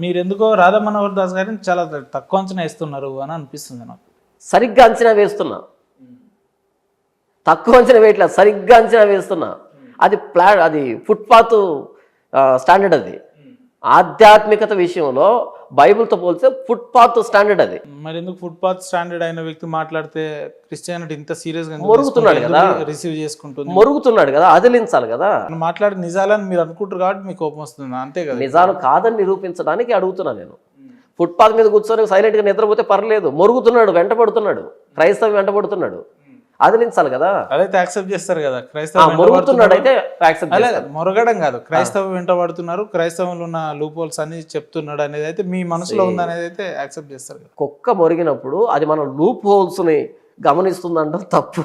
మీరెందుకో రాధా మనోహర్ దాస్ గారిని చాలా తక్కువ అంచనా వేస్తున్నారు అని అనిపిస్తుంది నాకు. సరిగ్గా అంచనా వేస్తున్నా, తక్కువ అంచనా వేయట్లేదు, సరిగ్గా అంచనా వేస్తున్నా. అది ఫుట్పాత్ స్టాండర్డ్. అది ఆధ్యాత్మికత విషయంలో బైబిల్తో పోలిస్తే ఫుట్పాత్ స్టాండర్డ్. అది మరి ఎందుకు ఫుట్పాత్ స్టాండర్డ్ అయిన వ్యక్తి మాట్లాడితే క్రిస్టియానిటీ ఇంత సీరియస్ గా మొరుగుతున్నాడు కదా, రిసీవ్ చేసుకుంటుంది, మొరుగుతున్నాడు కదా, అదిలించాలి కదా. మాట్లాడి నిజాలని మీరు అనుకుంటారు కాబట్టి మీకు కోపం వస్తుంది, అంతే కదా. నిజాలు కాదని నిరూపించడానికి అడుగుతున్నా నేను. ఫుట్పాత్ మీద కూర్చొని సైలెంట్గా నిద్రపోతే పర్లేదు, మొరుగుతున్నాడు, వెంటబడుతున్నాడు, క్రైస్తవం వెంటబడుతున్నాడు, అదిలించాలి కదా. అదైతే యాక్సెప్ట్ చేస్తారు కదా. క్రైస్తవ మొరుగుతున్నాడు అయితే మొరగడం కాదు, క్రైస్తవం వెంటబడుతున్నారు, క్రైస్తవంలో ఉన్న లూపోల్స్ అని చెప్తున్నాడు అనేది అయితే మీ మనసులో ఉంది అనేది అయితే యాక్సెప్ట్ చేస్తారు కదా. కుక్క మొరిగినప్పుడు అది మనం లూప్ హోల్స్ని గమనిస్తుందంట తప్పు.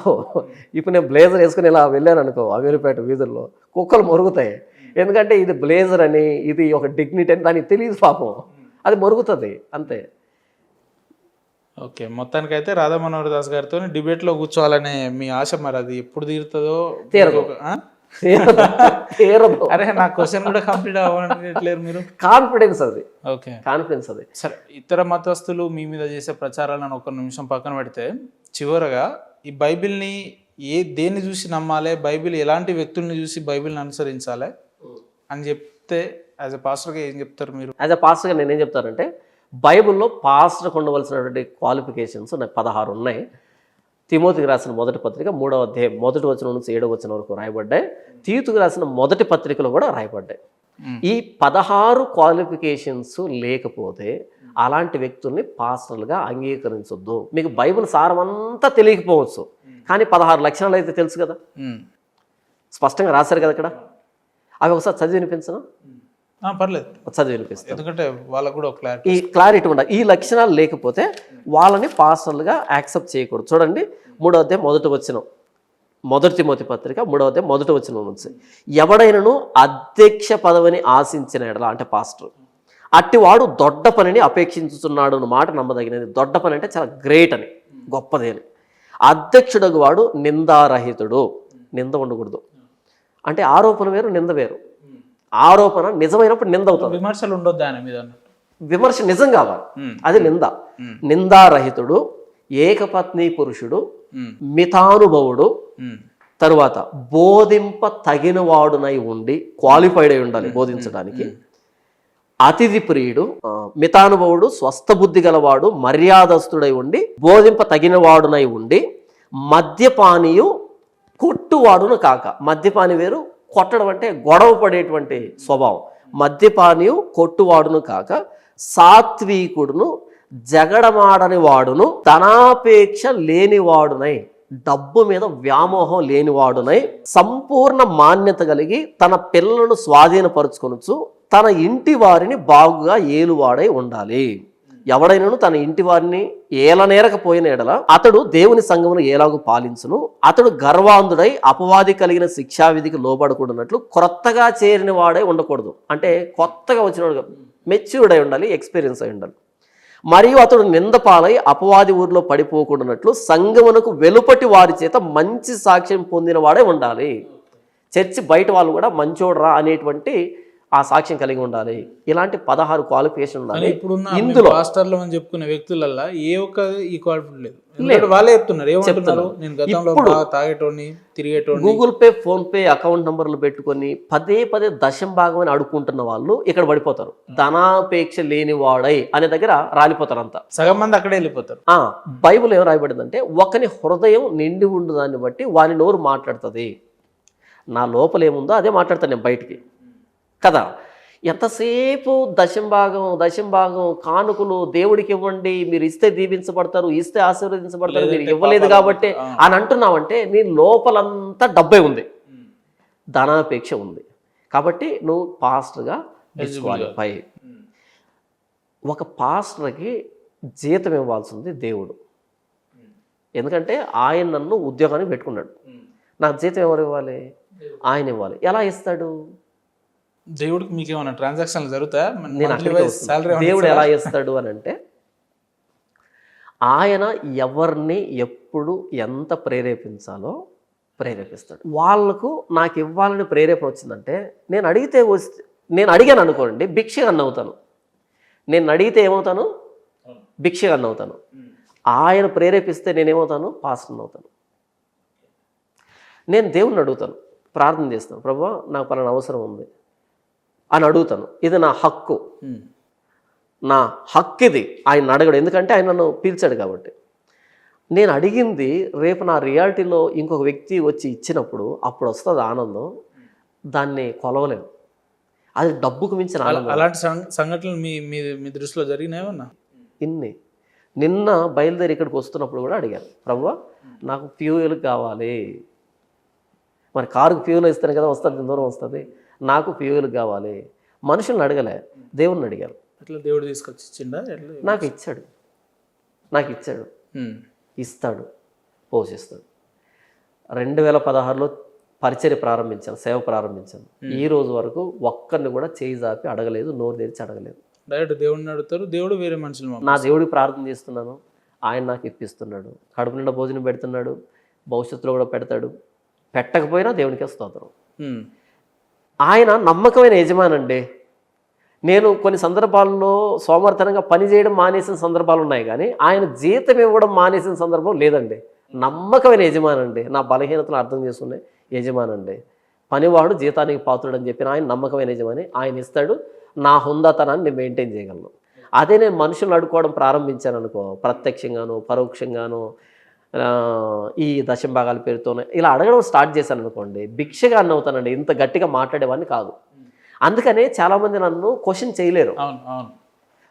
ఇప్పుడు నేను బ్లేజర్ వేసుకుని ఇలా వెళ్ళాను అనుకో అమీర్పేట వీధుల్లో, కుక్కలు మొరుగుతాయి. ఎందుకంటే ఇది బ్లేజర్ అని, ఇది ఒక డిగ్నిటీ అని దానికి తెలియదు పాపం, అది మొరుగుతుంది అంతే. ఓకే, మొత్తానికైతే రాధా మనోహర్ దాస్ గారితో డిబేట్లో కూర్చోవాలనే మీ ఆశ, మరి అది ఎప్పుడు తీరుతుందో తీరదు. అరే నా క్వశ్చన్ కూడా కంప్లీట్ అవ్వట్లేరు మీరు. కాన్ఫిడెన్స్ అది. ఓకే, కాన్ఫిడెన్స్ అది. సరే, ఇతర మతస్థులు మీ మీద చేసే ప్రచారాలను ఒక నిమిషం పక్కన పెడితే, చివరగా ఈ బైబిల్ని దేన్ని చూసి నమ్మాలి, బైబిల్ ఎలాంటి వ్యక్తుల్ని చూసి బైబిల్ని అనుసరించాలి అని చెప్తే యాజ్ ఎ పాస్టర్గా ఏం చెప్తారు మీరు? యాజ్ ఎ పాస్టర్గా నేనేం చెప్తానంటే, బైబిల్లో పాస్టర్కి ఉండవలసినటువంటి క్వాలిఫికేషన్స్ నాకు 16 ఉన్నాయి. తిమోతికి రాసిన మొదటి పత్రిక 3వ అధ్యాయం 1వ వచనం నుంచి 7వ వచనం వరకు రాయబడ్డాయి. తీతుకు రాసిన మొదటి పత్రికలో కూడా రాయబడ్డాయి. ఈ 16 క్వాలిఫికేషన్స్ లేకపోతే అలాంటి వ్యక్తుల్ని పాస్టర్లుగా అంగీకరించొద్దు. మీకు బైబిల్ సారం అంతా తెలియకపోవచ్చు, కానీ 16 లక్షణాలు అయితే తెలుసు కదా, స్పష్టంగా రాశారు కదా ఇక్కడ. అవి ఒకసారి చదివి వినిపించను? పర్లేదు, చదివి వినిపిస్తాను, ఎందుకంటే వాళ్ళకు కూడా ఈ క్లారిటీ ఉండాలి. ఈ లక్షణాలు లేకపోతే వాళ్ళని పాస్టర్లుగా యాక్సెప్ట్ చేయకూడదు. చూడండి 3వ అధ్యాయం 1వ వచనం, మొదటి తిమోతి పత్రిక 3వ అధ్యాయం 1వ వచనం నుంచి, ఎవడైనను అధ్యక్ష పదవిని ఆశించిన ఎడల, అంటే పాస్టర్, అట్టివాడు దొడ్డ పనిని అపేక్షించుతున్నాడు అన్న మాట నమ్మదగినది. దొడ్డ పని అంటే చాలా గ్రేట్ అని, గొప్పది అని. అధ్యక్షుడు వాడు నిందారహితుడు, నింద ఉండకూడదు. అంటే ఆరోపణ వేరు, నింద వేరు. ఆరోపణ నిజమైనప్పుడు నింద అవుతుంది, విమర్శలు ఉండొద్దు ఆయన మీద. విమర్శ నిజం కావాలి, అది నింద. నిందారహితుడు, ఏకపత్ని పురుషుడు, మితానుభవుడు, తరువాత బోధింప తగిన వాడునై ఉండి, క్వాలిఫైడ్ అయి ఉండాలి బోధించడానికి. అతిథి ప్రియుడు, మితానుభవుడు, స్వస్థ బుద్ధి గలవాడు, మర్యాదస్తుడై ఉండి, బోధింప తగిన వాడునై ఉండి, మద్యపానీయు, కొట్టువాడును కాక. మద్యపాని వేరు, కొట్టడం అంటే గొడవ పడేటువంటి స్వభావం. మద్యపానీయు, కొట్టువాడును కాక, సాత్వికుడును, జగడమాడని వాడును, ధనాపేక్ష లేనివాడునై, డబ్బు మీద వ్యామోహం లేనివాడునై, సంపూర్ణ మాన్యత కలిగి తన పిల్లలను స్వాధీనపరుచుకొనుచు తన ఇంటి వారిని బాగుగా ఏలువాడై ఉండాలి. ఎవడైనను తన ఇంటి వారిని ఏలనేరకపోయిన ఎడల అతడు దేవుని సంఘమును ఏలాగు పాలించును. అతడు గర్వాంధుడై అపవాది కలిగిన శిక్షావిధికి లోబడకూడనట్లు క్రొత్తగా చేరిన వాడై ఉండకూడదు. అంటే కొత్తగా వచ్చినవాడు, మెచ్యూర్డ్ అయి ఉండాలి, ఎక్స్పీరియన్స్ అయి ఉండాలి. మరియు అతడు నిందపాలై అపవాది ఊరిలో పడిపోకూడనట్లు సంఘమునకు వెలుపటి వారి చేత మంచి సాక్ష్యం పొందిన వాడే ఉండాలి. చర్చి బయట వాళ్ళు కూడా మంచోడరా అనేటువంటి ఆ సాక్ష్యం కలిగి ఉండాలి. ఇలాంటి 16 క్వాలిఫికేషన్ ఉండాలి. ఇందులో పాస్టర్లు అని చెప్పుకునే వ్యక్తులల్లా ఏ ఒక్క ఈ క్వాలిఫికేషన్ లేదు. వాళ్ళే చెప్తున్నారు, ఏమంటున్నారు, నేను గతంలో తాగేటోని, తిరిగేటోని, Google Pay, PhonePe account నంబర్లు పెట్టుకొని పదే దశం భాగం అని అడుక్కుంటున్న వాళ్ళు ఇక్కడ పడిపోతారు. ధనాపేక్ష లేని వాడై అనే దగ్గర రాలిపోతారు, అంతా సగం మంది అక్కడే వెళ్ళిపోతారు. బైబిల్ ఏం రాయబడిందంటే, ఒకని హృదయం నిండి ఉండు దాన్ని బట్టి వాని నోరు మాట్లాడుతుంది. నా లోపల ఏముందో అదే మాట్లాడతాను నేను బయటికి కదా. ఎంతసేపు దశం భాగం కానుకలు దేవుడికి ఇవ్వండి, మీరు ఇస్తే దీవించబడతారు, ఇస్తే ఆశీర్వదించబడతారు, మీరు ఇవ్వలేదు కాబట్టి అని అంటున్నావంటే నీ లోపలంతా డబ్బే ఉంది, ధనాపేక్ష ఉంది. కాబట్టి నువ్వు పాస్టర్గా డిస్క్వాలిఫై. ఒక పాస్టర్కి జీతం ఇవ్వాల్సింది దేవుడు, ఎందుకంటే ఆయన నన్ను ఉద్యోగానికి పెట్టుకున్నాడు. నాకు జీతం ఎవరు ఇవ్వాలి? ఆయన ఇవ్వాలి. ఎలా ఇస్తాడు? దేవుడికి మీకు ఏమైనా ట్రాన్సాక్షన్లు జరుగుతాయా? దేవుడు ఎలా ఇస్తాడు అని అంటే, ఆయన ఎవరిని ఎప్పుడు ఎంత ప్రేరేపించాలో ప్రేరేపిస్తాడు. వాళ్లకు నాకు ఇవ్వాలని ప్రేరేపణ వచ్చిందంటే, నేను అడిగాను అనుకోండి, భిక్ష అన్న అవుతాను. నేను అడిగితే ఏమవుతాను? భిక్షగాన్ని అవుతాను. ఆయన ప్రేరేపిస్తే నేనేమవుతాను? పాస్టర్ని అవుతాను. నేను దేవుణ్ణి అడుగుతాను, ప్రార్థన చేస్తాను, ప్రభువా నాకు పలానా అవసరం ఉంది అని అడుగుతాను. ఇది నా హక్కు, నా హక్కు ఇది. ఆయన అడగడు, ఎందుకంటే ఆయన నన్ను పిలిచాడు కాబట్టి. నేను అడిగింది రేపు నా రియాలిటీలో ఇంకొక వ్యక్తి వచ్చి ఇచ్చినప్పుడు అప్పుడు వస్తుంది ఆనందం, దాన్ని కొలవలేము. అది డబ్బుకు మించిన ఆనందం. అలాంటి సంఘటనలు మీ మీ మీ దృష్టిలో జరిగినాయేమన్నా? నిన్న బయలుదేరి ఇక్కడికి వస్తున్నప్పుడు కూడా అడిగాను, ప్రభువా నాకు ఫ్యూయల్ కావాలి. మరి కారుకు ఫ్యూయల్ ఇస్తేనే కదా వస్తుంది, దూరం వస్తుంది. నాకు ఫ్యూయల్ కావాలి. మనుషుల్ని అడగలే, దేవుణ్ణి అడిగాను. అట్లా దేవుడు తీసుకొచ్చి ఇచ్చిండా? నాకు ఇచ్చాడు, ఇస్తాడు, పోషిస్తాడు. 2016లో పరిచర్య ప్రారంభించాను, సేవ ప్రారంభించాను. ఈ రోజు వరకు ఒక్కరిని కూడా చేయి జాపి అడగలేదు, నోరు తెరిచి అడగలేదు. డైరెక్ట్ దేవుడిని అడుగుతారు, దేవుడు వేరే మనుషులు. నా దేవుడికి ప్రార్థన చేస్తున్నాను, ఆయన నాకు ఇప్పిస్తున్నాడు, కడుపు నిండా భోజనం పెడుతున్నాడు, భవిష్యత్తులో కూడా పెడతాడు. పెట్టకపోయినా దేవునికి స్తోత్రం. ఆయన నమ్మకమైన యజమానండి. నేను కొన్ని సందర్భాల్లో సోమర్థనంగా పని చేయడం మానేసిన సందర్భాలు ఉన్నాయి, కానీ ఆయన జీతం ఇవ్వడం మానేసిన సందర్భం లేదండి. నమ్మకమైన యజమానండి. నా బలహీనతను అర్థం చేసుకునే యజమానండి. పనివాడు జీతానికి పాత్రుడు అని చెప్పిన ఆయన నమ్మకమైన యజమాని. ఆయన ఇస్తాడు. నా హుందాతనాన్ని నేను మెయింటైన్ చేయగలను. అదే నేను మనుషులను అడుకోవడం ప్రారంభించాను అనుకో, ప్రత్యక్షంగాను పరోక్షంగాను ఈ దశంభాగాల పేరుతోనే ఇలా అడగడం స్టార్ట్ చేశాను అనుకోండి, భిక్షగా అన్న అవుతానండి. ఇంత గట్టిగా మాట్లాడేవాడిని కాదు. అందుకనే చాలామంది నన్ను క్వశ్చన్ చేయలేరు.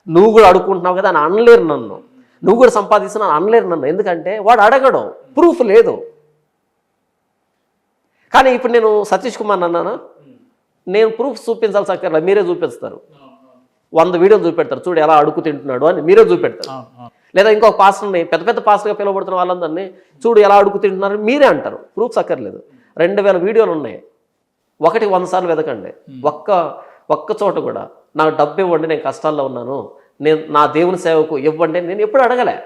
నువ్వు కూడా అడుక్కుంటున్నావు కదా అని అనలేరు నన్ను. నువ్వు కూడా సంపాదిస్తున్నావు అనలేరు నన్ను. ఎందుకంటే వాడు అడగడం, ప్రూఫ్ లేదు. కానీ ఇప్పుడు నేను సతీష్ కుమార్ అన్నానా, నేను ప్రూఫ్ చూపించాల్సి అక్కర్లేదు, మీరే చూపిస్తారు. 100 వీడియోలు చూపెడతారు, చూడు ఎలా అడుగు తింటున్నాడు అని మీరే చూపెడతారు. లేదా ఇంకొక పాస్టర్ని, పెద్ద పెద్ద పాస్టర్గా పిలువబడుతున్న వాళ్ళందరినీ చూడు ఎలా అడుగు తింటున్నారు మీరే అంటారు. ప్రూఫ్స్ అక్కర్లేదు. 2000 వీడియోలు ఉన్నాయి. 100 సార్లు వెతకండి. ఒక్క చోట కూడా నాకు డబ్బు ఇవ్వండి, నేను కష్టాల్లో ఉన్నాను, నేను నా దేవుని సేవకు ఇవ్వండి నేను ఎప్పుడు అడగలే.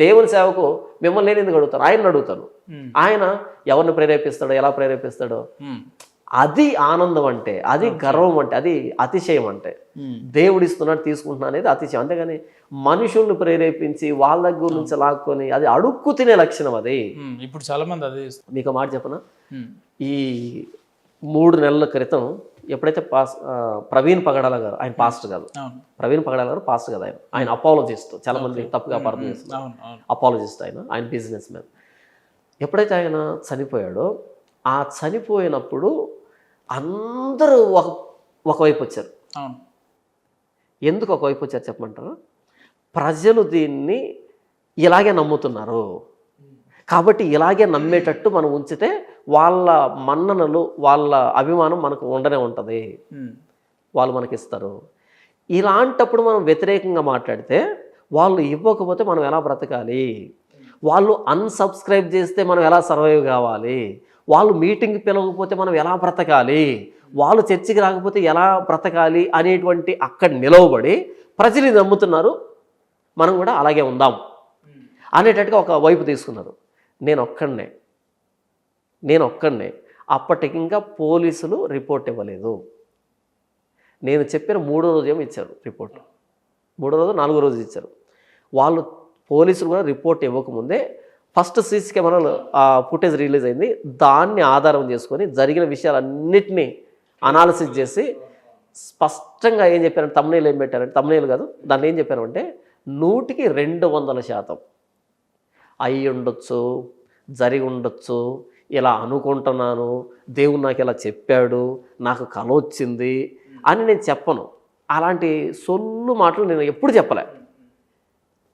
దేవుని సేవకు మిమ్మల్ని నేను ఎందుకు అడుగుతాను? ఆయన్ని అడుగుతాను. ఆయన ఎవరిని ప్రేరేపిస్తాడో, ఎలా ప్రేరేపిస్తాడో, అది ఆనందం అంటే, అది గర్వం అంటే, అది అతిశయం అంటే. దేవుడిస్తున్నాడు తీసుకుంటున్నా అనేది అతిశయం. అంతేగాని మనుషుల్ని ప్రేరేపించి వాళ్ళ దగ్గర నుంచి లాక్కొని అది అడుక్కు తినే లక్షణం అది. ఇప్పుడు చాలా మంది అదే. మీకు మాట చెప్పనా, ఈ 3 నెలల క్రితం ఎప్పుడైతే ప్రవీణ్ పగడాల గారు, ఆయన పాస్టర్ కాదు, ప్రవీణ్ పగడాల గారు పాస్టర్ కదా, ఆయన అపాలజిస్ట్, చాలా మంది తప్పుగా అపార్థం చేస్తున్నారు. అపాలజిస్ట్ ఆయన బిజినెస్ మ్యాన్. ఎప్పుడైతే ఆయన చనిపోయాడో, ఆ చనిపోయినప్పుడు అందరూ ఒకవైపు వచ్చారు. ఎందుకు ఒకవైపు వచ్చారు చెప్పమంటారా? ప్రజలు దీన్ని ఇలాగే నమ్ముతున్నారు కాబట్టి ఇలాగే నమ్మేటట్టు మనం ఉంచితే వాళ్ళ మన్ననలు, వాళ్ళ అభిమానం మనకు ఉండనే ఉంటుంది, వాళ్ళు మనకి ఇస్తారు. ఇలాంటప్పుడు మనం వ్యతిరేకంగా మాట్లాడితే వాళ్ళు ఇవ్వకపోతే మనం ఎలా బ్రతకాలి, వాళ్ళు అన్సబ్స్క్రైబ్ చేస్తే మనం ఎలా సర్వైవ్ కావాలి, వాళ్ళు మీటింగ్కి పిలవకపోతే మనం ఎలా బ్రతకాలి, వాళ్ళు చర్చికి రాకపోతే ఎలా బ్రతకాలి అనేటువంటి అక్కడ నిలవబడి ప్రజలు నమ్ముతున్నారు, మనం కూడా అలాగే ఉందాం అనేటట్టుగా ఒక వైపు తీసుకున్నారు. నేను ఒక్కడనే అప్పటికి ఇంకా పోలీసులు రిపోర్ట్ ఇవ్వలేదు. నేను చెప్పిన 3వ రోజు ఏమో ఇచ్చారు రిపోర్ట్, 3వ రోజు 4వ రోజు ఇచ్చారు. వాళ్ళు పోలీసులు కూడా రిపోర్ట్ ఇవ్వకముందే ఫస్ట్ సీసీ కెమెరాలో ఫుటేజ్ రిలీజ్ అయింది. దాన్ని ఆధారం చేసుకొని జరిగిన విషయాలన్నిటినీ అనాలిసిస్ చేసి స్పష్టంగా ఏం చెప్పారంటే, తమ్మునేలు ఏం పెట్టారంటే, తమ్మునేలు కాదు దాన్ని ఏం చెప్పారంటే 100కి 200% అయి ఉండొచ్చు, జరిగి ఉండొచ్చు, ఇలా అనుకుంటున్నాను, దేవుడు నాకు ఇలా చెప్పాడు, నాకు కల వచ్చింది అని నేను చెప్పను. అలాంటి సొల్లు మాటలు నేను ఎప్పుడు చెప్పలే.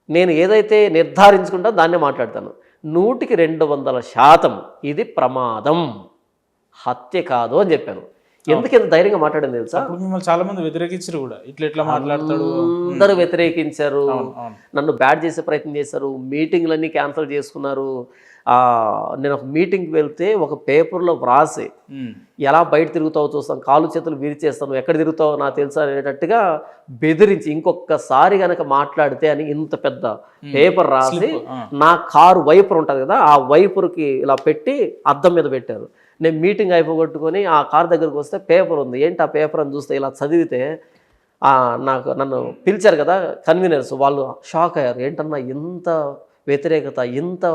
నేను ఏదైతే నిర్ధారించుకుంటా దాన్నే మాట్లాడతాను. 100కి 200% ఇది ప్రమాదం, హత్య కాదు అని చెప్పాను. ఎందుకు ఇంత ధైర్యంగా మాట్లాడింది తెలుసా? మిమ్మల్ని చాలా మంది వ్యతిరేకించారు కూడా, ఇట్లా మాట్లాడతాడు, అందరూ వ్యతిరేకించారు, నన్ను బ్యాడ్ చేసే ప్రయత్నం చేశారు, మీటింగ్లన్నీ క్యాన్సిల్ చేసుకున్నారు. నేను ఒక మీటింగ్కి వెళ్తే ఒక పేపర్లో వ్రాసి ఎలా బయట తిరుగుతావో చూస్తాను, కాలు చేతులు విరిచేస్తాను, ఎక్కడ తిరుగుతావో నాకు తెలుసా అనేటట్టుగా బెదిరించి ఇంకొకసారి కనుక మాట్లాడితే అని ఇంత పెద్ద పేపర్ రాసి నా కారు వైపర్ ఉంటుంది కదా, ఆ వైపర్కి ఇలా పెట్టి అద్దం మీద పెట్టారు. నేను మీటింగ్ అయిపోగొట్టుకొని ఆ కారు దగ్గరకు వస్తే పేపర్ ఉంది. ఏంటి ఆ పేపర్ అని చూస్తే ఇలా చదివితే నన్ను పిలిచారు కదా కన్వీనర్స్, వాళ్ళు షాక్ అయ్యారు. ఏంటన్నా ఇంత వ్యతిరేకత, ఇంత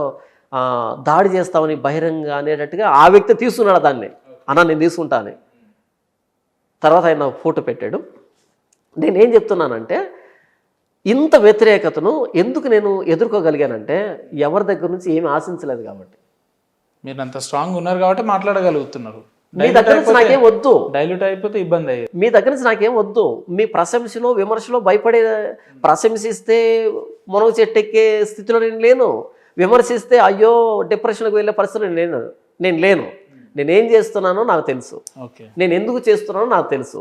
దాడి చేస్తామని బహిరంగ అనేటట్టుగా ఆ వ్యక్తి తీసుకున్నాడు దాన్ని. అన్న నేను తీసుకుంటా అని. తర్వాత ఆయన నాకు ఫోటో పెట్టాడు. నేనేం చెప్తున్నానంటే ఇంత వ్యతిరేకతను ఎందుకు నేను ఎదుర్కోగలిగానంటే ఎవరి దగ్గర నుంచి ఏమి ఆశించలేదు కాబట్టి. మీరు అంత స్ట్రాంగ్ ఉన్నారు కాబట్టి మాట్లాడగలుగుతున్నారు. మీ దగ్గర నుంచి నాకేం వద్దు, డైల్యూట్ అయిపోతే ఇబ్బంది అయ్యేది. మీ దగ్గర నుంచి నాకేం వద్దు. మీ ప్రశంసలో విమర్శలో భయపడే, ప్రశంసిస్తే మునగ చెట్టెక్కే స్థితిలో నేను లేను. విమర్శిస్తే అయ్యో డిప్రెషన్కి వెళ్ళే పరిస్థితిలో నేను లేను. నేనేం చేస్తున్నానో నాకు తెలుసు, నేను ఎందుకు చేస్తున్నానో నాకు తెలుసు.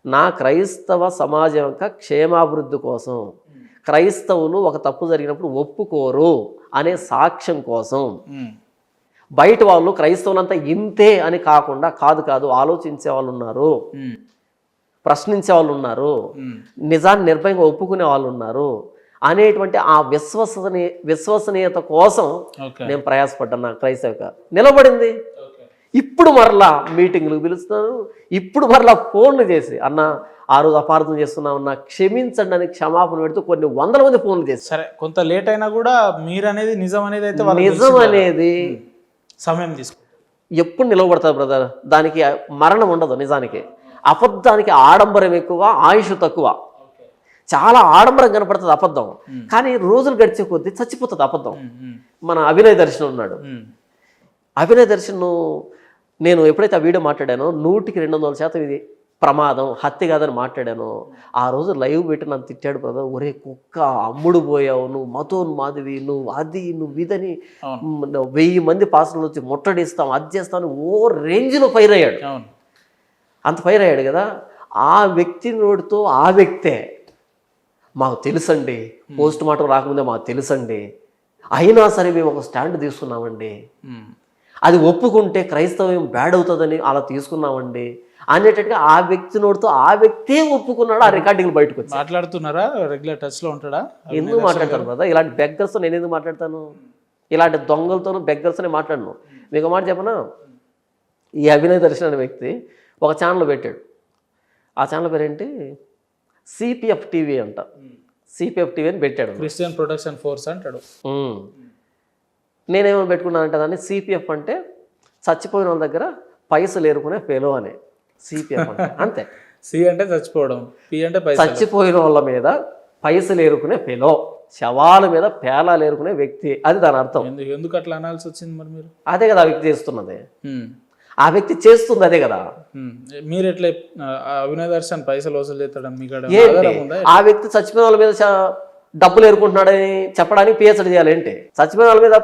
నా క్రైస్తవ సమాజం యొక్క క్షేమాభివృద్ధి కోసం, క్రైస్తవులు ఒక తప్పు జరిగినప్పుడు ఒప్పుకోరు అనే సాక్ష్యం కోసం, బయట వాళ్ళు క్రైస్తవులంతా ఇంతే అని కాకుండా కాదు ఆలోచించే వాళ్ళు ఉన్నారు, ప్రశ్నించే వాళ్ళు ఉన్నారు, నిజాన్ని నిర్భయంగా ఒప్పుకునే వాళ్ళు ఉన్నారు అనేటువంటి ఆ విశ్వసనీయత కోసం నేను ప్రయాసపడ్డాను. నా క్రైస్తవ నిలబడింది. ఇప్పుడు మరలా మీటింగ్లకు పిలుస్తున్నారు, ఇప్పుడు మరలా ఫోన్లు చేసి అన్న ఆ రోజు అపార్థం చేస్తున్నామన్నా క్షమించండి అని క్షమాపణ పెడుతూ కొన్ని వందల మంది ఫోన్లు చేసి, సరే కొంత లేట్ అయినా కూడా మీరు అనేది నిజం అనేది అయితే నిజం అనేది సమయం తీసుకుంటారు. ఎప్పుడు నిలవబడతారు బ్రదర్. దానికి మరణం ఉండదు. నిజానికి అబద్ధానికి ఆడంబరం ఎక్కువ, ఆయుష్ తక్కువ. చాలా ఆడంబరం కనపడుతుంది అబద్ధం, కానీ రోజులు గడిచే కొద్దీ చచ్చిపోతుంది అబద్ధం. మన అభినయ్ దర్శనం ఉన్నాడు. అభినయ్ దర్శన్ నేను ఎప్పుడైతే ఆ వీడియో మాట్లాడానో 100% ఇది ప్రమాదం, హత్య కాదని మాట్లాడాను. ఆ రోజు లైవ్ పెట్టి నన్ను తిట్టాడు బ్రదర్. ఒరే కుక్క, అమ్ముడు పోయావు, నువ్వు మతోన్మాదివి, నువ్వు ఇదని 1000 మంది పాస్టర్లు వచ్చి ముట్టడిస్తాం, అది చేస్తాను, ఓ రేంజ్లో ఫైర్ అయ్యాడు. అంత ఫైర్ అయ్యాడు కదా. ఆ వ్యక్తి నోటితో ఆ వ్యక్తే మాకు తెలుసండి, పోస్ట్ మార్టం రాకముందే మాకు తెలుసండి, అయినా సరే మేము ఒక స్టాండ్ తీసుకున్నామండి, అది ఒప్పుకుంటే క్రైస్తవం బ్యాడ్ అవుతుందని అలా తీసుకున్నామండి అనేటట్టుగా ఆ వ్యక్తి నోటితో ఆ వ్యక్తే ఒప్పుకున్నాడు. ఆ రికార్డింగ్లు బయటకు వచ్చి మాట్లాడుతున్నారా? రెగ్యులర్ టచ్ లో ఉంటాడా? ఎందుకు మాట్లాడతాను కదా ఇలాంటి బెగ్గర్స్తో? నేను ఎందుకు మాట్లాడతాను? ఇలాంటి దొంగలతోనూ బెగ్గర్స్తో మాట్లాడను. మీకు మాట చెప్పనా, ఈ అభినయ్ దర్శన్ అనే వ్యక్తి ఒక ఛానల్ పెట్టాడు. ఆ ఛానల్ పేరేంటి, సిపిఎఫ్ టీవీ అంట. సిపిఎఫ్ టీవీ అని పెట్టాడు. క్రిస్టియన్ ప్రొటెక్షన్ ఫోర్స్ అంటాడు. నేనేమో పెట్టుకున్నానంటే దాన్ని సిపిఎఫ్ అంటే చచ్చిపోయిన వాళ్ళ దగ్గర పైసలు ఏరుకునే ఫెలో అని. సిపిఎఫ్ అంటే అంతే. సి అంటే చచ్చిపోవడం, పి అంటే చచ్చిపోయిన వాళ్ళ మీద పైసలు ఏరుకునే ఫెలో, శవాల మీద పేలాలు ఏరుకునే వ్యక్తి, అది దాని అర్థం. ఎందుకు అట్లా అనాల్సి వచ్చింది మరి? మీరు అదే కదా ఆ వ్యక్తి చేస్తున్నది, ఆ వ్యక్తి చేస్తుంది అదే కదా. మీరు ఎట్లా అభినయ్ దర్శన్ పైసలు వసూలు చేస్తాడని మీకు ఆ వ్యక్తి చచ్చిపోయిన వాళ్ళ మీద డబ్బులు ఏరుకుంటున్నాడని చెప్పడానికి పిహెచ్డి చేయాలేంటి? చచ్చిపోయిన వాళ్ళ మీద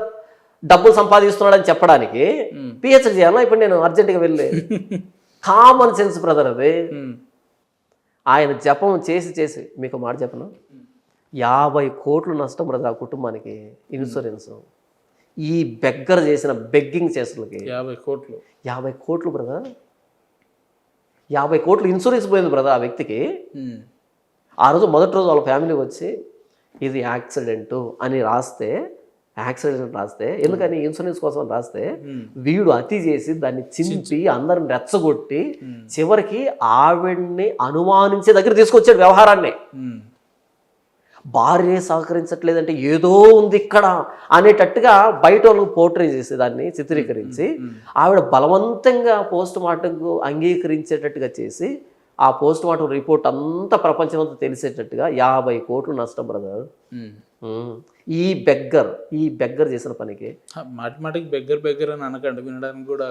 డబ్బులు సంపాదిస్తున్నాడని చెప్పడానికి పిహెచ్డి చేయాలా? ఇప్పుడు నేను అర్జెంటుగా వెళ్ళి కామన్ సెన్స్ బ్రదర్ అది. ఆయన జపం చేసి మీకు మాట చెప్పను, 50 కోట్లు నష్టం బ్రదర్ ఆ కుటుంబానికి ఇన్సూరెన్స్. ఈ బెగ్గర్ చేసిన బెగ్గింగ్ చేసలకి 50 కోట్లు బ్రదర్, 50 కోట్లు ఇన్సూరెన్స్ పోయింది బ్రదర్ ఆ వ్యక్తికి. ఆ రోజు మొదటి రోజు వాళ్ళ ఫ్యామిలీ వచ్చి ఇది యాక్సిడెంట్ అని రాస్తే, యాక్సిడెంట్ రాస్తే, ఎందుకని ఇన్సూరెన్స్ కోసం రాస్తే, వీడు అతి చేసి దాన్ని చింపి అందరిని రెచ్చగొట్టి చివరికి ఆవిడ్ని అనుమానించే దగ్గర తీసుకొచ్చాడు వ్యవహారాన్ని. భార్య సహకరించట్లేదంటే ఏదో ఉంది ఇక్కడ అనేటట్టుగా బయట వాళ్ళకు పోర్ట్రే చేసి దాన్ని చిత్రీకరించి ఆవిడ బలవంతంగా పోస్ట్ మార్టంకు అంగీకరించేటట్టుగా చేసి ఆ పోస్ట్ మార్టం రిపోర్ట్ అంతా ప్రపంచమంతా తెలిసేటట్టుగా 50 కోట్లు నష్టం బ్రదర్. ఈ బెగ్గర్ చేసిన పనికి మాటిమాటికి బెగ్గర్ అని అనకండి, వినడానికి కూడా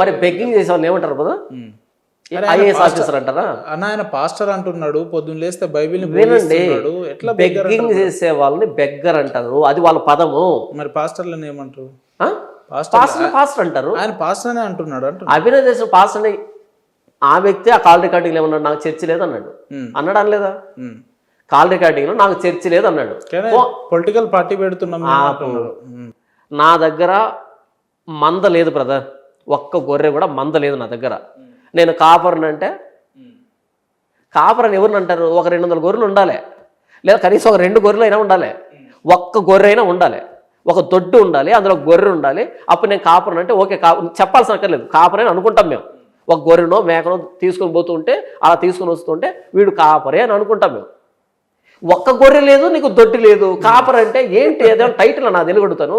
మరి బెగ్గింగ్ చేసే వాళ్ళు ఏమంటారు బ్రదర్? ఐఏఎస్ ఆఫీసర్ అంటారా? ఆయన పాస్టర్ అంటున్నాడు, పొద్దున్న లేస్తే బైబిల్ వినండి. బెగ్గింగ్ చేసే వాళ్ళని బెగ్గర్ అంటారు, అది వాళ్ళ పదము. మరి పాస్టర్లను ఏమంటారు? పాస్టర్ అంటారు. ఆయన పాస్టర్ అనే అంటున్నాడు. అభినయ్ చేసిన పాస్టర్ అని ఆ వ్యక్తి ఆ కాల్ రికార్డింగ్ ఏమన్నాడు, నాకు చర్చి లేదు అన్నాడు. అన్నాడు అనలేదా? కాల్ రికార్డింగ్ లో నాకు చర్చి లేదు అన్నాడు. పొలిటికల్ పార్టీ పెడుతున్నాం. నా దగ్గర మంద లేదు బ్రదర్, ఒక్క గొర్రె కూడా మంద లేదు నా దగ్గర. నేను కాపర్ని అంటే, కాపర్ అని ఎవరిని అంటారు? ఒక 200 గొర్రెలు ఉండాలి, లేదా కనీసం ఒక 2 గొర్రెలు అయినా ఉండాలి, ఒక్క గొర్రె అయినా ఉండాలి, ఒక దొడ్డు ఉండాలి, అందులో గొర్రె ఉండాలి. అప్పుడు నేను కాపర్ని అంటే ఓకే, చెప్పాల్సిన అక్కర్లేదు, కాపర్ అని అనుకుంటాం మేము. ఒక గొర్రెనో మేకనో తీసుకొని పోతుంటే అలా తీసుకొని వస్తుంటే వీడు కాపరే అని అనుకుంటాం మేము. ఒక్క గొర్రె లేదు, నీకు దొడ్డి లేదు, కాపర్ అంటే ఏంటి ఏదో టైటిల్ నా తెలుగొడుతాను.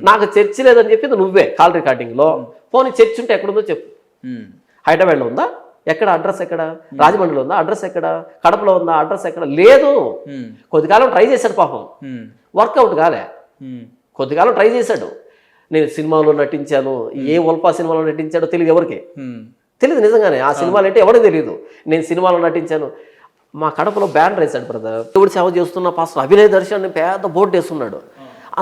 నాకు చర్చి లేదని చెప్పింది నువ్వే కాల్ రికార్డింగ్లో. పోనీ చర్చి ఉంటే ఎక్కడుందో చెప్పు. హైదరాబాద్లో ఉందా? ఎక్కడ అడ్రస్ ఎక్కడ? రాజమండ్రిలో ఉందా? అడ్రస్ ఎక్కడ? కడపలో ఉందా? అడ్రస్ ఎక్కడ? లేదు. కొద్దికాలం ట్రై చేశాడు పాపం, వర్కౌట్ కాలే. కొద్దికాలం ట్రై చేశాడు. నేను సినిమాలో నటించాను, ఏ ఉల్పా సినిమాలో నటించాడో తెలియదు ఎవరికి, తెలియదు నిజంగానే. ఆ సినిమాలు అంటే ఎవరికి తెలియదు. నేను సినిమాలో నటించాను. మా కడపలో బ్యానర్ వేశాడు బ్రదర్, దేవుడు సేవ చేస్తున్న పాస్టర్ అభినయ్ దర్శన్ అని పెద్ద బోర్డు వేస్తున్నాడు.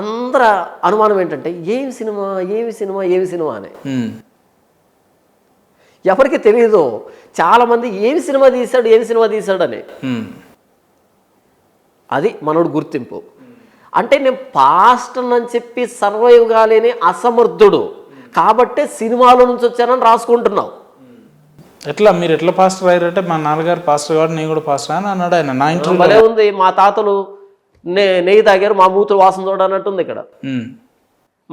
అందరూ అనుమానం ఏంటంటే ఏమి సినిమా ఏమి సినిమా ఏమి సినిమా అని. ఎవరికి తెలియదు. చాలామంది ఏమి సినిమా తీశాడు ఏమి సినిమా తీశాడని. అది మనోడు గుర్తింపు. అంటే నేను పాస్టర్ అని చెప్పి సర్వైవ్ కాలేని అసమర్థుడు కాబట్టే సినిమాలో నుంచి వచ్చానని రాసుకుంటున్నావు. ఎట్లా మీరు ఎట్లా పాస్టర్ అయ్యారంటే మా నాన్నగారు పాస్టర్ కాబట్టి నేను కూడా పాస్టర్ అని అన్నాడు ఆయన నా ఇంటర్వ్యూ. భలే ఉంది. మా తాతలు నెయ్యి తాగారు, మా మూతి వాసన చూడ అన్నట్టుంది ఇక్కడ.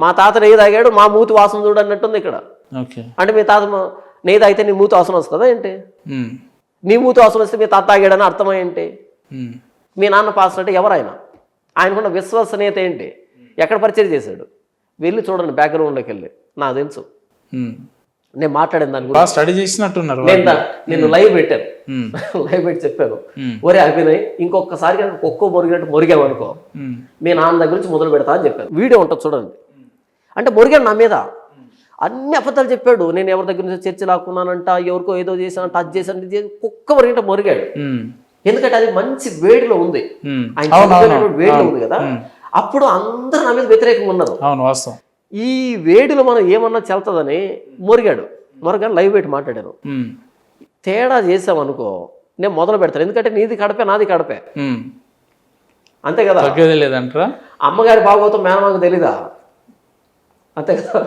మా తాత నెయ్యి తాగాడు, మా మూతి వాసన చూడ అన్నట్టుంది ఇక్కడ. అంటే మీ తాత నెయ్యి తాగితే నీ మూతి వాసన వస్తుందా ఏంటి? నీ మూతి వాసన వస్తే మీ తాత తాగాడని అర్థమై ఏంటి? మీ నాన్న పాస్టర్ అంటే ఎవరు ఆయన? ఆయనకున్న విశ్వసనీయత ఏంటి? ఎక్కడ పరిచయం చేశాడు? వెళ్ళి చూడండి బ్యాక్గ్రౌండ్లోకి వెళ్ళి. నాకు తెలుసు, నేను మాట్లాడిన దాని గురించి స్టడీ చేసినట్టున్నారు. నేను లైవ్ పెట్టాను, లైవ్ పెట్టి చెప్పాను, ఒరే అభినయ్ ఇంకొకసారి ఒక్కో మురిగినట్టు మురిగామనుకో మీ నాన్న దగ్గర నుంచి మొదలు పెడతా అని చెప్పాను. వీడియో ఉంటుంది చూడండి. అంటే మురిగాడు నా మీద, అన్ని అబద్ధాలు చెప్పాడు. నేను ఎవరి దగ్గర నుంచి చర్చ లాక్కున్నానంట, ఎవరికో ఏదో చేశానంట, అది చేశానంటే కుక్క మురిగినట్టు మురిగాడు. ఎందుకంటే అది మంచి వేడిలో ఉంది, ఆయన వేడిలో ఉంది కదా. అప్పుడు అందరూ నా మీద వ్యతిరేకంగా ఉన్నారు. ఈ వేడిలో మనం ఏమన్నా చెల్తుందని మురిగాడు. లైవ్ పెట్టి మాట్లాడాను. తేడా చేసామనుకో నేను మొదలు పెడతాను. ఎందుకంటే నీది కడపే నాది కడపే, అంతే కదా. లేదంటారా? అమ్మగారి భాగవతం మేనమాకు తెలీదా? అంతే కదా.